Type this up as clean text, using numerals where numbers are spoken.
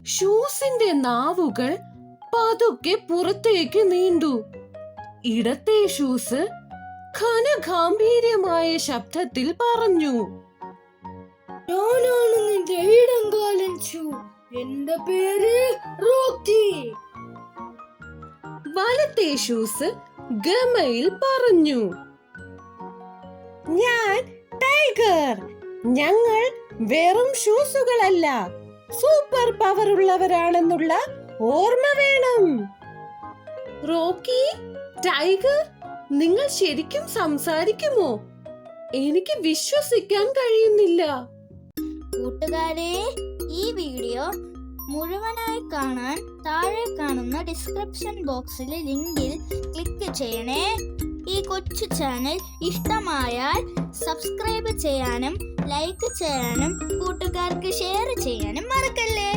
ഷൂസിന്റെ നാവുകൾ പതുക്കെ പുറത്തേക്ക് നീണ്ടു. ഇടത്തെ ഷൂസ് ഘനഗാംഭീര്യമായ ശബ്ദത്തിൽ പറഞ്ഞു, ഞാനാണ് നിന്റെ ഇടങ്കാലൻ ഷൂ. എന്റെ പേര് റോക്കി. വലത്തെ ഷൂസ് ഗമയിൽ പറഞ്ഞു, ഞാൻ ടൈഗർ. ഞങ്ങൾ വെറും ഷൂസുകളല്ല, സൂപ്പർ പവർ ഉള്ളവരാണെന്നുള്ള ഓർമ്മ വേണം. റോക്കി, ടൈഗർ, നിങ്ങൾ ശരിക്കും സംസാരിക്കുമോ? എനിക്ക് വിശ്വസിക്കാൻ കഴിയുന്നില്ല. കൂട്ടുകാരെ, ഈ വീഡിയോ മുഴുവനായി കാണാൻ താഴെ കാണുന്ന ഡിസ്ക്രിപ്ഷൻ ബോക്സിലെ ലിങ്കിൽ ക്ലിക്ക് ചെയ്യണേ. ഈ കൊച്ചു ചാനൽ ഇഷ്ടമായാൽ സബ്സ്ക്രൈബ് ചെയ്യാനും ലൈക്ക് ചെയ്യാനും കൂട്ടുകാർക്ക് ഷെയർ ചെയ്യാനും മറക്കല്ലേ.